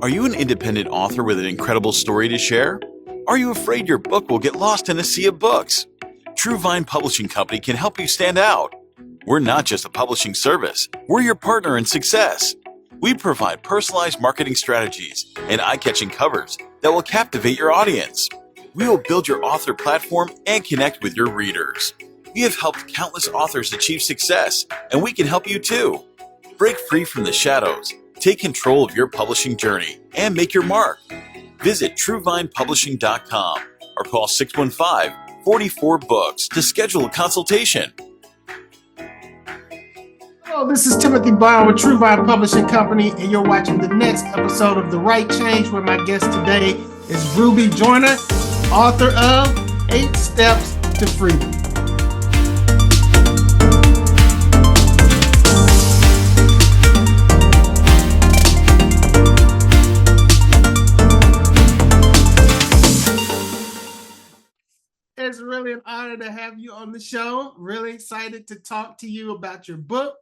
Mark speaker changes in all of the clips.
Speaker 1: Are you an independent author with an incredible story to share? Are you afraid your book will get lost in a sea of books? True Vine Publishing Company can help you stand out. We're not just a publishing service, we're your partner in success. We provide personalized marketing strategies and eye-catching covers that will captivate your audience. We will build your author platform and connect with your readers. We have helped countless authors achieve success, and we can help you too. Break free from the shadows, take control of your publishing journey, and make your mark. Visit TrueVinePublishing.com or call 615-44-BOOKS to schedule a consultation.
Speaker 2: Hello, this is Timothy Bond with True Vine Publishing Company, and you're watching the next episode of The Right Change, where my guest today is Ruby Joyner, author of 8 Steps to Freedom. It's really an honor to have you on the show. Really excited to talk to you about your book.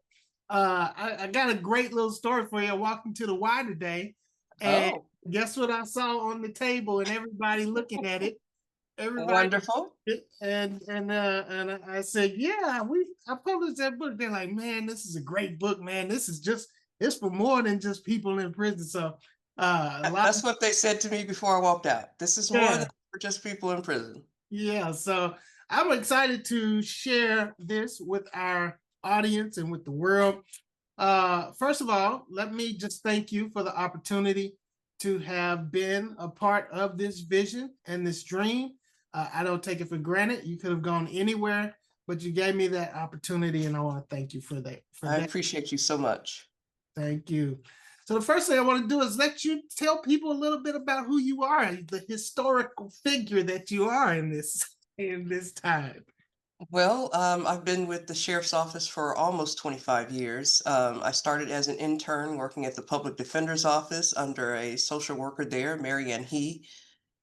Speaker 2: I got a great little story for you. I walked into the Y today, and guess what I saw on the table, and everybody looking at it. Everybody,
Speaker 3: Wonderful.
Speaker 2: and I said, yeah, I published that book. They're like, man, this is a great book, man. It's for more than just people in prison. So
Speaker 3: That's what they said to me before I walked out. This is more than for just people in prison.
Speaker 2: Yeah, so I'm excited to share this with our audience and with the world. First of all, let me just thank you for the opportunity to have been a part of this vision and this dream. I don't take it for granted. You could have gone anywhere, but you gave me that opportunity, and I want to thank you for that.
Speaker 3: I appreciate you so much.
Speaker 2: Thank you. So the first thing I want to do is let you tell people a little bit about who you are, the historical figure that you are in this time.
Speaker 3: Well, I've been with the sheriff's office for almost 25 years. I started as an intern working at the public defender's office under a social worker there, Mary Ann He.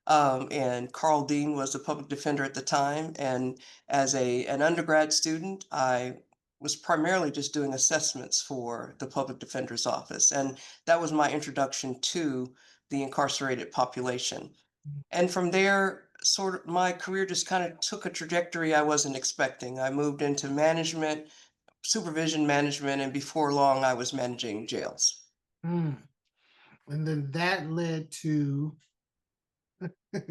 Speaker 3: And Carl Dean was the public defender at the time. And as an undergrad student, I was primarily just doing assessments for the public defender's office. And that was my introduction to the incarcerated population. And from there, sort of my career just kind of took a trajectory I wasn't expecting. I moved into management, supervision management, and before long, I was managing jails.
Speaker 2: And then that led to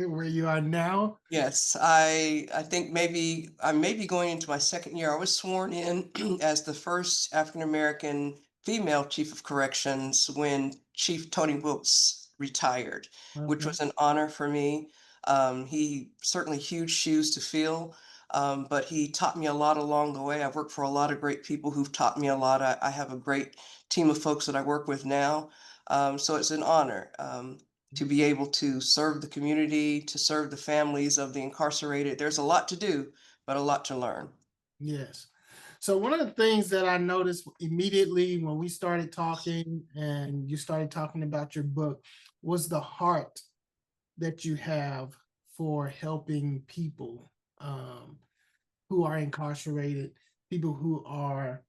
Speaker 2: where you are now.
Speaker 3: Yes, I think maybe I may be going into my second year. I was sworn in as the first African American female chief of corrections when Chief Tony Wilkes retired, which was an honor for me. He certainly huge shoes to fill, but he taught me a lot along the way. I've worked for a lot of great people who've taught me a lot. I have a great team of folks that I work with now, so it's an honor. To be able to serve the community, to serve the families of the incarcerated. There's a lot to do, but a lot to learn.
Speaker 2: Yes. So one of the things that I noticed immediately when we started talking and you started talking about your book was the heart that you have for helping people who are incarcerated, people who are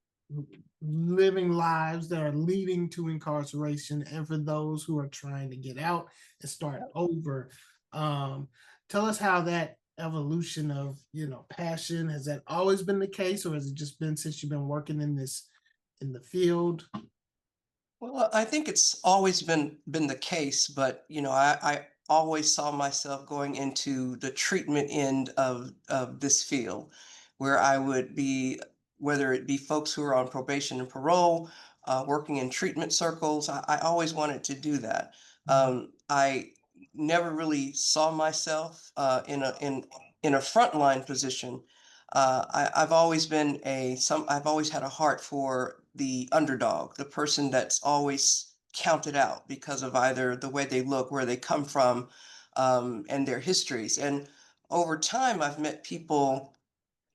Speaker 2: living lives that are leading to incarceration, and for those who are trying to get out and start over. Tell us how that evolution of passion, has that always been the case, or has it just been since you've been working in the field?
Speaker 3: Well, I think it's always been the case, but I always saw myself going into the treatment end of this field, where I would be, whether it be folks who are on probation and parole, working in treatment circles. I always wanted to do that. I never really saw myself in a frontline position. I've always been I've always had a heart for the underdog, the person that's always counted out because of either the way they look, where they come from, and their histories. And over time, I've met people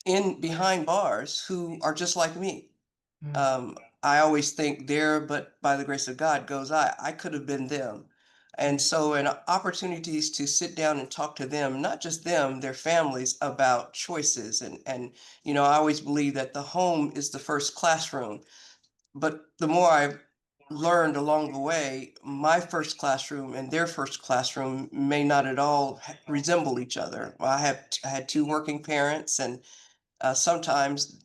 Speaker 3: in behind bars who are just like me. I always think there, but by the grace of God goes I. I could have been them. And so, in opportunities to sit down and talk to them, not just them, their families, about choices. And I always believe that the home is the first classroom. But the more I learned along the way, my first classroom and their first classroom may not at all resemble each other. I had two working parents, and sometimes,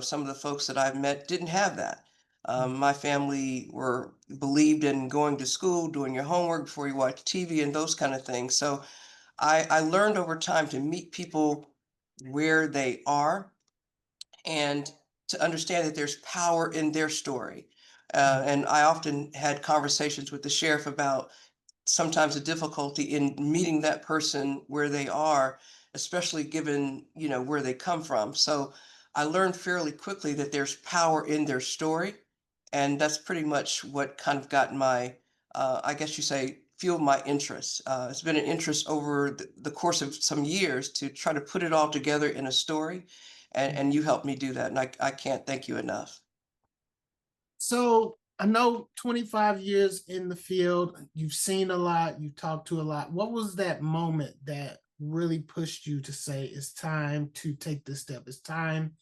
Speaker 3: some of the folks that I've met didn't have that. My family were believed in going to school, doing your homework before you watch TV, and those kind of things. So I learned over time to meet people where they are and to understand that there's power in their story. And I often had conversations with the sheriff about sometimes the difficulty in meeting that person where they are, especially given, where they come from. So I learned fairly quickly that there's power in their story. And that's pretty much what kind of got my, I guess you say, fueled my interest. It's been an interest over the course of some years to try to put it all together in a story. And you helped me do that. And I can't thank you enough.
Speaker 2: So I know 25 years in the field, you've seen a lot, you've talked to a lot. What was that moment that really pushed you to say it's time to take this step? It's time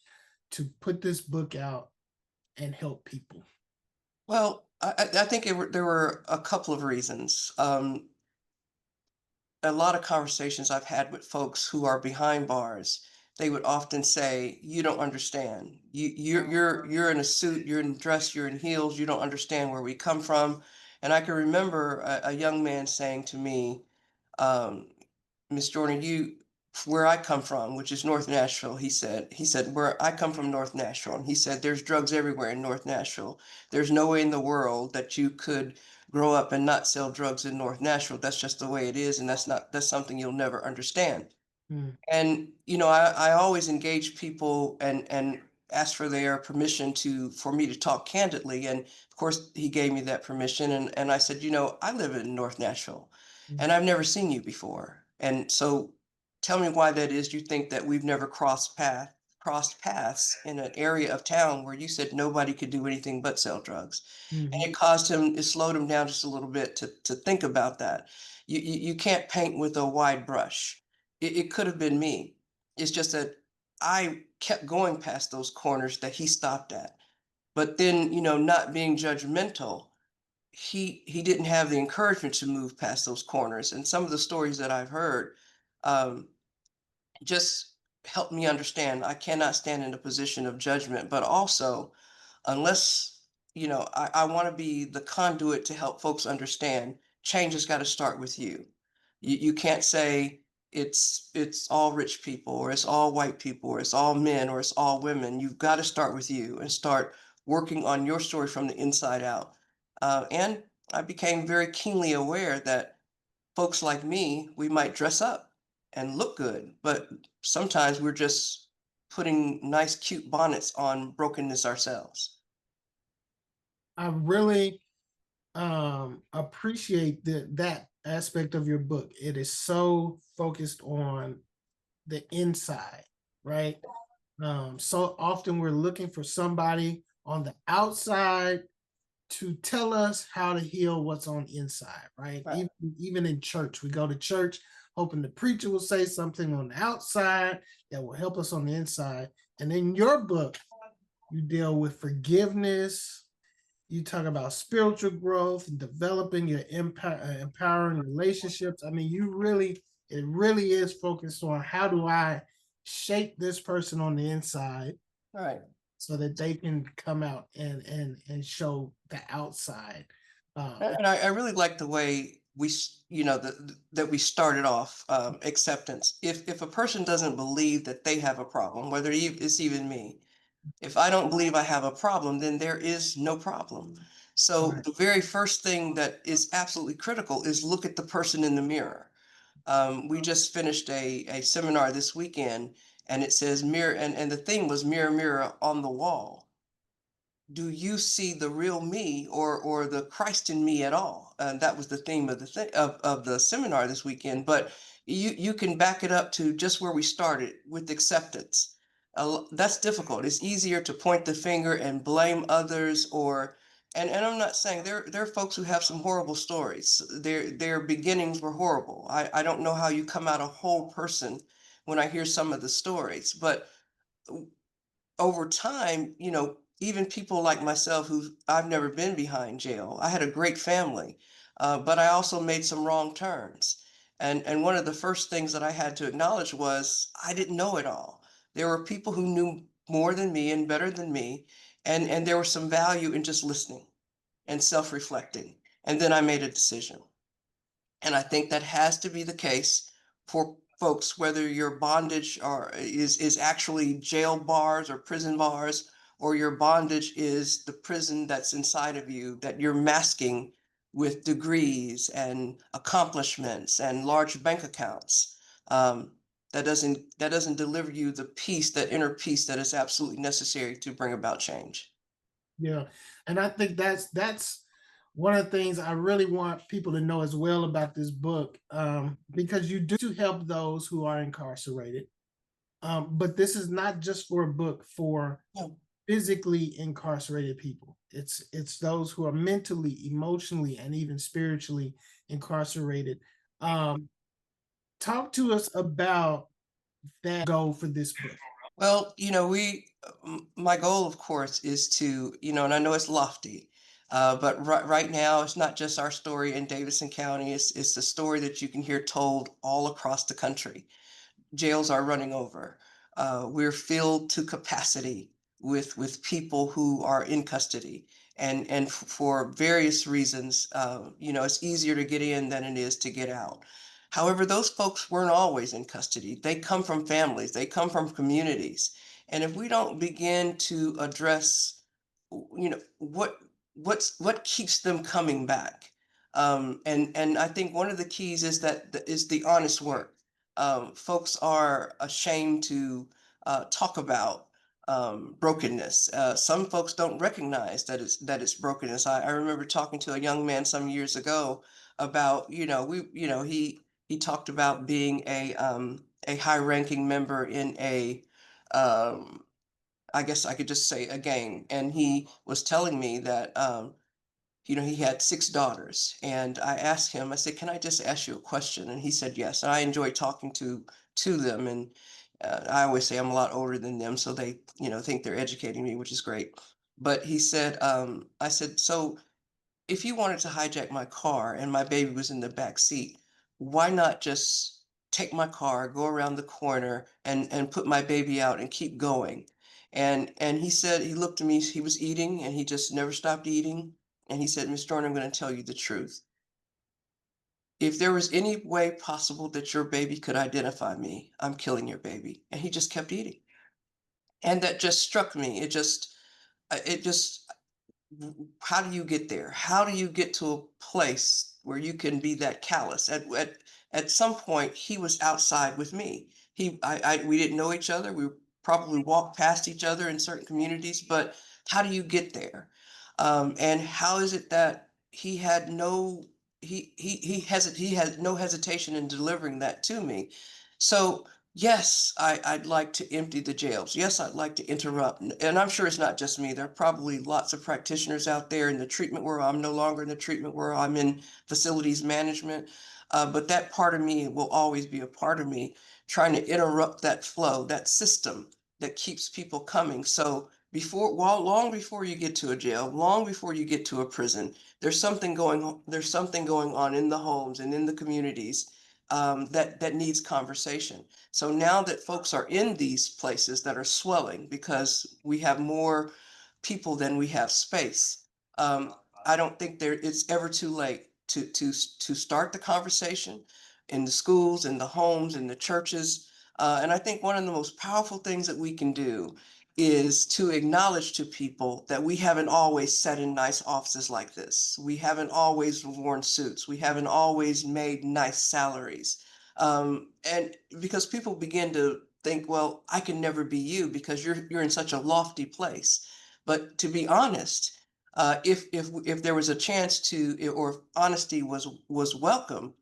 Speaker 2: to put this book out and help people.
Speaker 3: Well, I think there were a couple of reasons. A lot of conversations I've had with folks who are behind bars, they would often say, "You don't understand. You're in a suit, you're in dress, you're in heels. You don't understand where we come from." And I can remember a young man saying to me, um, "Miss Jordan, where I come from, which is North Nashville," he said, "Where I come from, North Nashville," and he said, "There's drugs everywhere in North Nashville. There's no way in the world that you could grow up and not sell drugs in North Nashville. That's just the way it is, and that's something you'll never understand."
Speaker 2: Mm,
Speaker 3: And I always engage people and ask for their permission for me to talk candidly. And of course, he gave me that permission. And I said, I live in North Nashville,
Speaker 2: mm,
Speaker 3: and I've never seen you before. And so, tell me why that is. You think that we've never crossed paths in an area of town where you said nobody could do anything but sell drugs.
Speaker 2: mhm.
Speaker 3: And it slowed him down just a little bit to think about that. You can't paint with a wide brush. It could have been me. It's just that I kept going past those corners that he stopped at. But then, not being judgmental, he didn't have the encouragement to move past those corners. And some of the stories that I've heard um, just helped me understand I cannot stand in a position of judgment, but also, unless, I want to be the conduit to help folks understand change has got to start with you. You can't say it's all rich people, or it's all white people, or it's all men, or it's all women. You've got to start with you and start working on your story from the inside out. And I became very keenly aware that folks like me, we might dress up and look good, but sometimes we're just putting nice, cute bonnets on brokenness ourselves.
Speaker 2: I really appreciate that aspect of your book. It is so focused on the inside, right? So often we're looking for somebody on the outside to tell us how to heal what's on the inside, right?
Speaker 3: Right.
Speaker 2: Even in church, we go to church hoping the preacher will say something on the outside that will help us on the inside. And in your book, you deal with forgiveness. You talk about spiritual growth and developing your empowering relationships. I mean, it really is focused on how do I shape this person on the inside
Speaker 3: Right.
Speaker 2: so that they can come out and show the outside.
Speaker 3: And I really like the way that we started off, acceptance. If a person doesn't believe that they have a problem, whether it's even me, if I don't believe I have a problem, then there is no problem. So
Speaker 2: Right.
Speaker 3: the very first thing that is absolutely critical is look at the person in the mirror. We just finished a seminar this weekend, and it says mirror, and the theme was mirror, mirror on the wall. Do you see the real me, or the Christ in me at all? And that was the theme of of the seminar this weekend. But you can back it up to just where we started with acceptance. That's difficult. It's easier to point the finger and blame others, and I'm not saying there are folks who have some horrible stories. Their beginnings were horrible. I don't know how you come out a whole person when I hear some of the stories, but over time, even people like myself who I've never been behind jail. I had a great family, but I also made some wrong turns. And one of the first things that I had to acknowledge was I didn't know it all. There were people who knew more than me and better than me, and there was some value in just listening and self-reflecting. And then I made a decision. And I think that has to be the case for folks, whether your bondage is actually jail bars or prison bars, or your bondage is the prison that's inside of you that you're masking with degrees and accomplishments and large bank accounts. Um, that doesn't deliver you the peace, that inner peace that is absolutely necessary to bring about change.
Speaker 2: Yeah, and I think that's one of the things I really want people to know as well about this book, because you do help those who are incarcerated. But this is not just for a book for
Speaker 3: Yeah.
Speaker 2: physically incarcerated people. It's those who are mentally, emotionally, and even spiritually incarcerated. Um, Talk to us about that goal for this book.
Speaker 3: Well, my goal, of course, is to, and I know it's lofty, but right now it's not just our story in Davidson County. It's the story that you can hear told all across the country. Jails are running over. We're filled to capacity with people who are in custody, and for various reasons, it's easier to get in than it is to get out. However, those folks weren't always in custody. They come from families, they come from communities, and if we don't begin to address, what keeps them coming back, and I think one of the keys is is the honest work. Folks are ashamed to talk about brokenness. Some folks don't recognize that it's brokenness. I remember talking to a young man some years ago about, he talked about being a high-ranking member in um, I guess I could just say a gang, and he was telling me that he had 6 daughters. And I asked him, I said, can I just ask you a question? And he said, yes. And I enjoy talking to them. And I always say I'm a lot older than them, so they, think they're educating me, which is great. But he said, I said, so if you wanted to hijack my car and my baby was in the back seat, why not just take my car, go around the corner and put my baby out and keep going? And he said, he looked at me, he was eating and he just never stopped eating. And he said, Miss Jordan, I'm going to tell you the truth. If there was any way possible that your baby could identify me, I'm killing your baby. And he just kept eating. And that just struck me. It just how do you get there? How do you get to a place where you can be that callous? At some point, he was outside with me. We didn't know each other. We probably walked past each other in certain communities, but how do you get there? And how is it that he had no he had no hesitation in delivering that to me? So yes, I'd like to empty the jails. Yes, I'd like to interrupt. And I'm sure it's not just me. There are probably lots of practitioners out there in the treatment world. I'm no longer in the treatment world. I'm in facilities management. But that part of me will always be a part of me trying to interrupt that flow, that system that keeps people coming. So long before you get to a jail, long before you get to a prison, there's something going on in the homes and in the communities, that needs conversation. So now that folks are in these places that are swelling because we have more people than we have space, I don't think it's ever too late to start the conversation in the schools, in the homes, in the churches. And I think one of the most powerful things that we can do is to acknowledge to people that we haven't always sat in nice offices like this. We haven't always worn suits. We haven't always made nice salaries. And because people begin to think, well, I can never be you because you're in such a lofty place. But to be honest, if there was a chance to, or if honesty was welcome,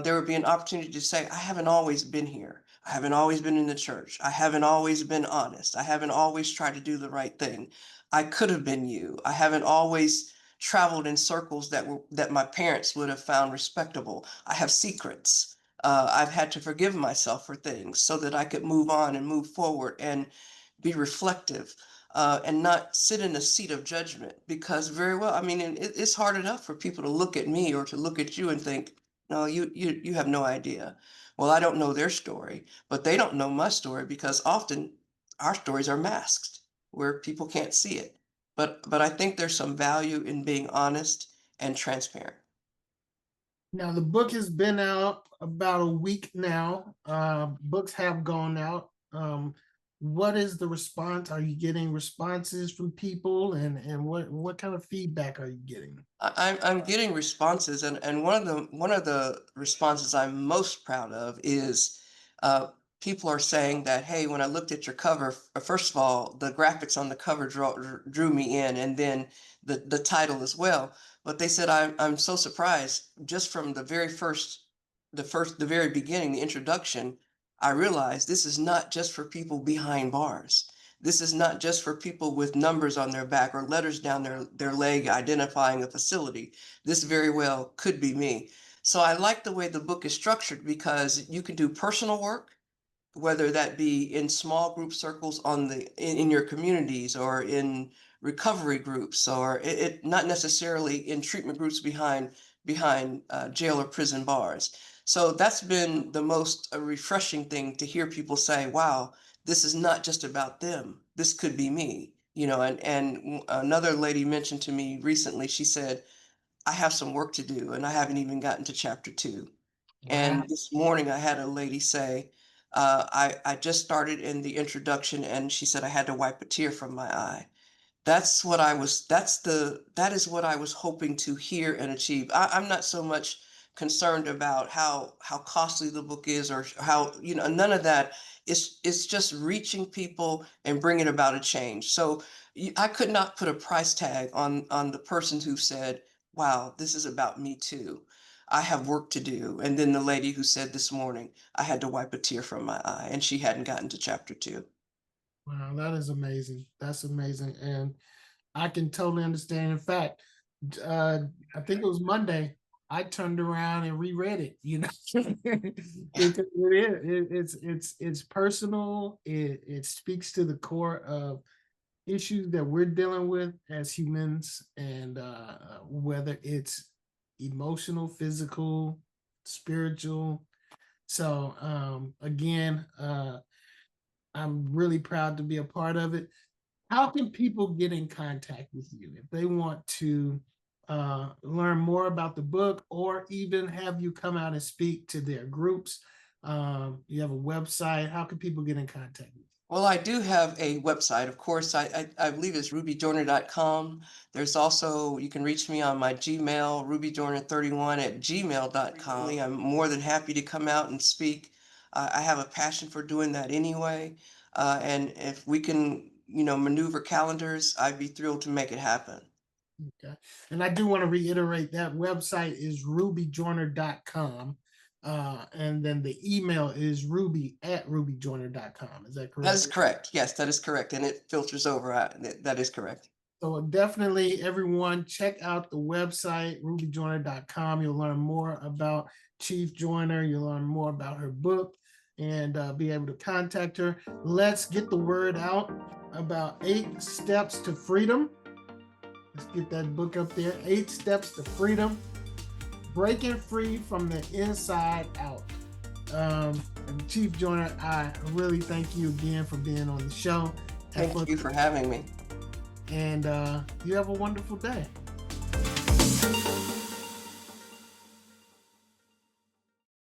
Speaker 3: there would be an opportunity to say, I haven't always been here. I haven't always been in the church. I haven't always been honest. I haven't always tried to do the right thing. I could have been you. I haven't always traveled in circles that my parents would have found respectable. I have secrets. I've had to forgive myself for things so that I could move on and move forward and be reflective. and not sit in a seat of judgment, because very well, I mean, and it's hard enough for people to look at me or to look at you and think, no, you have no idea. Well, I don't know their story, but they don't know my story, because often our stories are masked where people can't see it. But I think there's some value in being honest and transparent.
Speaker 2: Now, the book has been out about a week now. Books have gone out. What is the response? Are you getting responses from people, and what kind of feedback are you getting?
Speaker 3: I'm getting responses, and one of the responses I'm most proud of is people are saying that, hey, when I looked at your cover, first of all, the graphics on the cover drew me in, and then the title as well. But they said, I'm so surprised, just from the very beginning, the introduction, I realized this is not just for people behind bars. This is not just for people with numbers on their back or letters down their leg identifying a facility. This very well could be me. So I like the way the book is structured, because you can do personal work, whether that be in small group circles in your communities, or in recovery groups, or not necessarily in treatment groups behind jail or prison bars. So that's been the most refreshing thing, to hear people say, wow, this is not just about them. This could be me. And another lady mentioned to me recently, she said, I have some work to do and I haven't even gotten to chapter 2.
Speaker 2: Wow.
Speaker 3: And this morning I had a lady say, I just started in the introduction, and she said I had to wipe a tear from my eye. That is what I was hoping to hear and achieve. I'm not so much concerned about how costly the book is, or how, none of that. It's just reaching people and bringing about a change. So I could not put a price tag on the person who said, wow, this is about me too. I have work to do. And then the lady who said this morning, I had to wipe a tear from my eye, and she hadn't gotten to chapter 2.
Speaker 2: Wow, that is amazing. That's amazing. And I can totally understand. In fact, uh, I think it was Monday, I turned around and reread it, because it's personal. It speaks to the core of issues that we're dealing with as humans, and whether it's emotional, physical, spiritual. So again, I'm really proud to be a part of it. How can people get in contact with you if they want to learn more about the book, or even have you come out and speak to their groups? You have a website. How can people get in contact with you?
Speaker 3: Well, I do have a website, of course. I believe it's rubyjoyner.com. There's also, you can reach me on my Gmail, rubyjoyner31@gmail.com. I'm more than happy to come out and speak. I have a passion for doing that anyway. And if we can, maneuver calendars, I'd be thrilled to make it happen.
Speaker 2: Okay. And I do want to reiterate that website is rubyjoyner.com. And then the email is ruby@rubyjoyner.com. Is that correct?
Speaker 3: That is correct. Yes, that is correct. And it filters over. That is correct.
Speaker 2: So definitely, everyone, check out the website, rubyjoyner.com. You'll learn more about Chief Joyner. You'll learn more about her book, and be able to contact her. Let's get the word out about 8 Steps to Freedom. Let's get that book up there. 8 Steps to Freedom. Breaking free from the inside out. Chief Joyner, I really thank you again for being on the show.
Speaker 3: Thank you for having me.
Speaker 2: And you have a wonderful day.